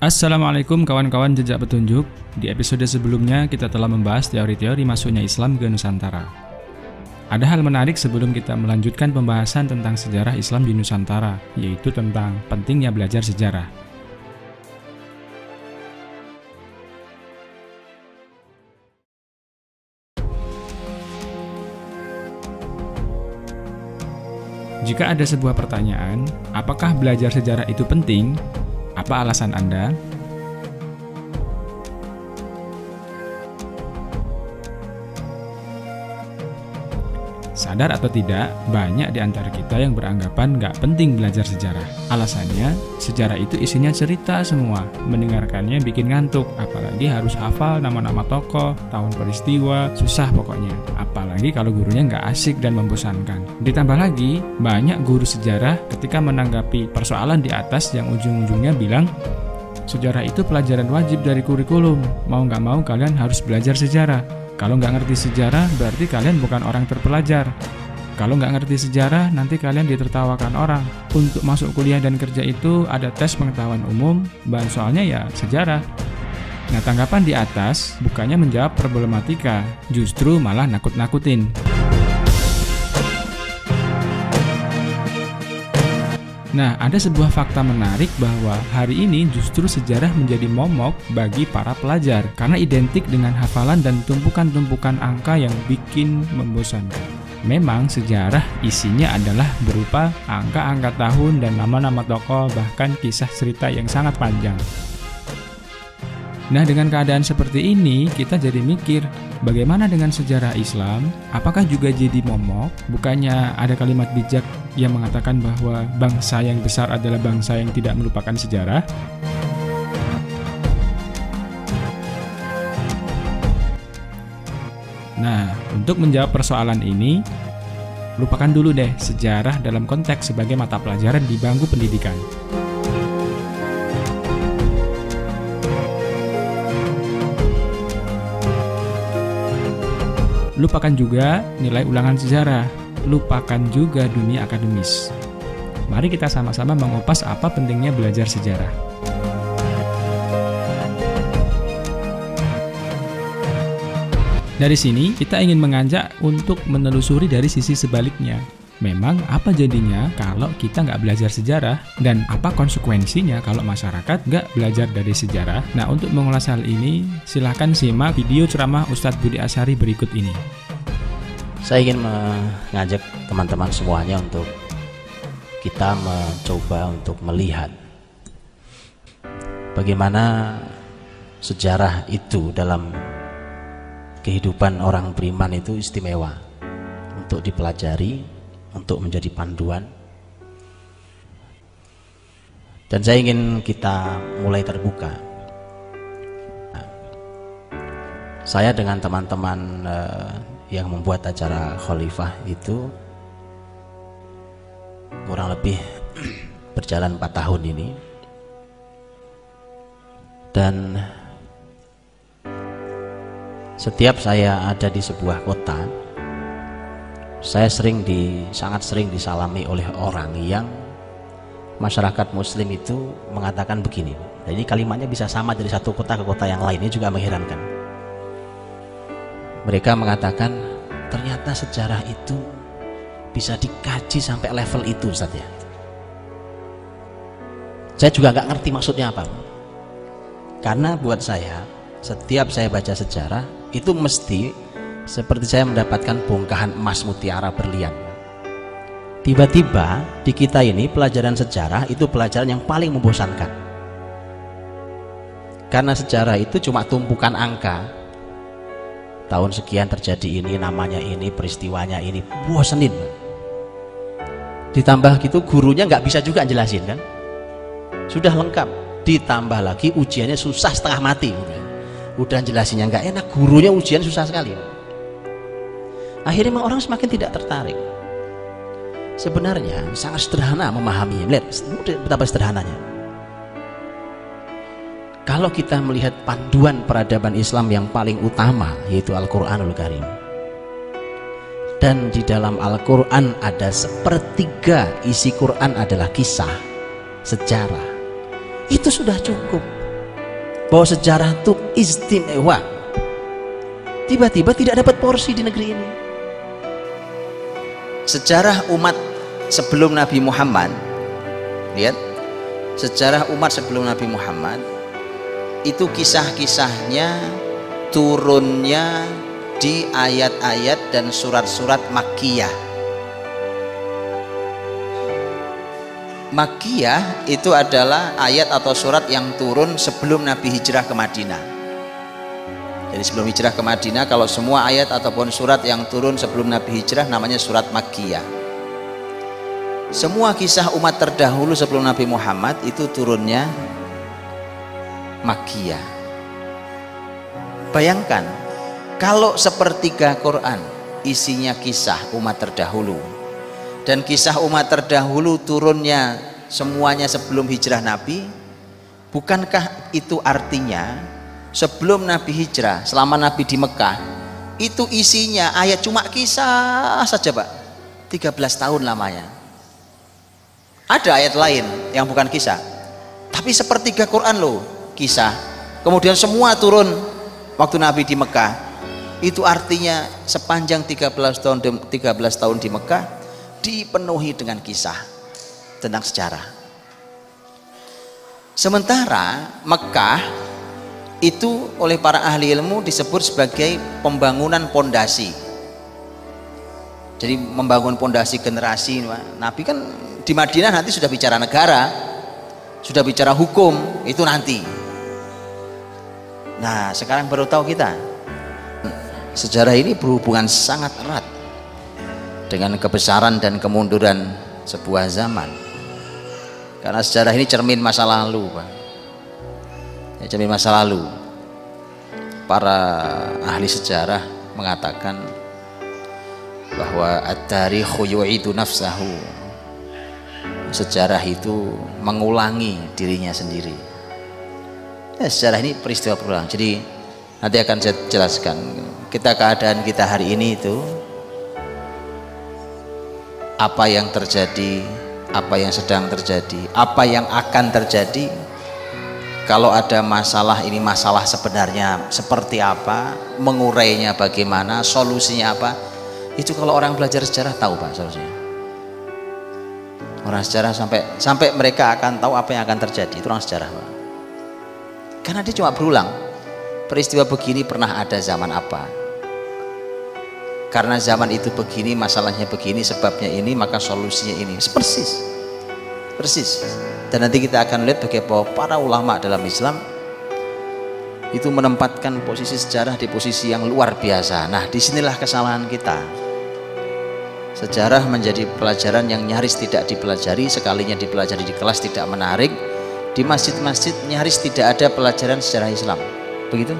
Assalamualaikum kawan-kawan jejak petunjuk. Di episode sebelumnya kita telah membahas teori-teori masuknya Islam ke Nusantara. Ada hal menarik sebelum kita melanjutkan pembahasan tentang sejarah Islam di Nusantara, yaitu tentang pentingnya belajar sejarah. Jika ada sebuah pertanyaan, apakah belajar sejarah itu penting? Apa alasan Anda? Sadar atau tidak, banyak di antara kita yang beranggapan nggak penting belajar sejarah. Alasannya, sejarah itu isinya cerita semua. Mendengarkannya bikin ngantuk, apalagi harus hafal nama-nama tokoh, tahun peristiwa, susah pokoknya. Apalagi kalau gurunya nggak asik dan membosankan. Ditambah lagi, banyak guru sejarah ketika menanggapi persoalan di atas yang ujung-ujungnya bilang, sejarah itu pelajaran wajib dari kurikulum. Mau nggak mau kalian harus belajar sejarah. Kalau nggak ngerti sejarah, berarti kalian bukan orang terpelajar. Kalau nggak ngerti sejarah, nanti kalian ditertawakan orang. Untuk masuk kuliah dan kerja itu ada tes pengetahuan umum, bahan soalnya ya sejarah. Nah, tanggapan di atas bukannya menjawab problematika, justru malah nakut-nakutin. Nah, ada sebuah fakta menarik bahwa hari ini justru sejarah menjadi momok bagi para pelajar karena identik dengan hafalan dan tumpukan-tumpukan angka yang bikin membosankan. Memang sejarah isinya adalah berupa angka-angka tahun dan nama-nama tokoh, bahkan kisah cerita yang sangat panjang. Nah, dengan keadaan seperti ini, kita jadi mikir, bagaimana dengan sejarah Islam? Apakah juga jadi momok? Bukannya ada kalimat bijak yang mengatakan bahwa bangsa yang besar adalah bangsa yang tidak melupakan sejarah? Nah, untuk menjawab persoalan ini, lupakan dulu deh sejarah dalam konteks sebagai mata pelajaran di bangku pendidikan. Lupakan juga nilai ulangan sejarah, lupakan juga dunia akademis. Mari kita sama-sama mengupas apa pentingnya belajar sejarah. Dari sini, kita ingin mengajak untuk menelusuri dari sisi sebaliknya. Memang apa jadinya kalau kita nggak belajar sejarah, dan apa konsekuensinya kalau masyarakat nggak belajar dari sejarah? Nah, untuk mengulas hal ini, silakan simak video ceramah Ustadz Budi Asyari berikut ini. Saya ingin mengajak teman-teman semuanya untuk kita mencoba untuk melihat bagaimana sejarah itu dalam kehidupan orang beriman itu istimewa untuk dipelajari, untuk menjadi panduan. Dan saya ingin kita mulai terbuka. Saya dengan teman-teman yang membuat acara Khalifah itu kurang lebih berjalan 4 tahun ini. Dan setiap saya ada di sebuah kota, saya sangat sering disalami oleh orang yang masyarakat muslim itu mengatakan begini. Jadi kalimatnya bisa sama dari satu kota ke kota yang lain, ini juga mengherankan. Mereka mengatakan ternyata sejarah itu bisa dikaji sampai level itu, Ustaz ya. Saya juga nggak ngerti maksudnya apa. Karena buat saya, setiap saya baca sejarah itu mesti seperti saya mendapatkan bongkahan emas mutiara berlian. Tiba-tiba di kita ini pelajaran sejarah itu pelajaran yang paling membosankan. Karena sejarah itu cuma tumpukan angka. Tahun sekian terjadi ini, namanya ini, peristiwanya ini, bosenin. Ditambah gitu gurunya nggak bisa juga jelasin kan. Sudah lengkap, ditambah lagi ujiannya susah setengah mati. Udah jelasinnya nggak enak, gurunya ujian susah sekali. Akhirnya memang orang semakin tidak tertarik. Sebenarnya sangat sederhana memahami. Lihat betapa sederhananya. Kalau kita melihat panduan peradaban Islam yang paling utama, yaitu Al-Quranul Karim, dan di dalam Al-Quran ada 1/3 isi Quran adalah kisah, sejarah, itu sudah cukup. bahwa sejarah itu istimewa. Tiba-tiba tidak dapat porsi di negeri ini. Sejarah umat sebelum Nabi Muhammad, lihat, sejarah umat sebelum Nabi Muhammad itu kisah-kisahnya turunnya di ayat-ayat dan surat-surat Makkiyah. Makkiyah itu adalah ayat atau surat yang turun sebelum Nabi hijrah ke Madinah. Jadi sebelum hijrah ke Madinah, kalau semua ayat ataupun surat yang turun sebelum Nabi hijrah namanya surat Makkiyah. Semua kisah umat terdahulu sebelum Nabi Muhammad itu turunnya Makkiyah. Bayangkan kalau sepertiga Quran isinya kisah umat terdahulu, dan kisah umat terdahulu turunnya semuanya sebelum hijrah Nabi, bukankah itu artinya sebelum Nabi hijrah, selama Nabi di Mekah, itu isinya ayat cuma kisah saja, Pak. 13 tahun lamanya. Ada ayat lain yang bukan kisah, tapi sepertiga Quran loh kisah. Kemudian semua turun waktu Nabi di Mekah. Itu artinya sepanjang 13 tahun di Mekah dipenuhi dengan kisah tentang sejarah. Sementara Mekah itu oleh para ahli ilmu disebut sebagai pembangunan pondasi. Jadi membangun pondasi generasi. Nabi kan di Madinah nanti sudah bicara negara, sudah bicara hukum, itu nanti. Nah, sekarang baru tahu kita. Sejarah ini berhubungan sangat erat dengan kebesaran dan kemunduran sebuah zaman. Karena sejarah ini cermin masa lalu, Pak. Ya, cermin masa lalu. Para ahli sejarah mengatakan bahwa at-tarikhu yu'idu nafsahu. Sejarah itu mengulangi dirinya sendiri. Ya, sejarah ini peristiwa berulang. Jadi nanti akan saya jelaskan keadaan kita hari ini itu apa yang terjadi, apa yang sedang terjadi, apa yang akan terjadi. Kalau ada masalah, ini masalah sebenarnya seperti apa, mengurainya bagaimana, solusinya apa, itu kalau orang belajar sejarah tahu, Pak, solusinya. Orang sejarah sampai mereka akan tahu apa yang akan terjadi, itu orang sejarah, Pak. Karena dia cuma berulang, peristiwa begini pernah ada zaman apa, karena zaman itu begini, masalahnya begini, sebabnya ini, maka solusinya ini. Persis. Dan nanti kita akan lihat bagaimana para ulama dalam Islam itu menempatkan posisi sejarah di posisi yang luar biasa. Nah, disinilah kesalahan kita. Sejarah menjadi pelajaran yang nyaris tidak dipelajari, sekalinya dipelajari di kelas tidak menarik, di masjid-masjid nyaris tidak ada pelajaran sejarah Islam. Begitu?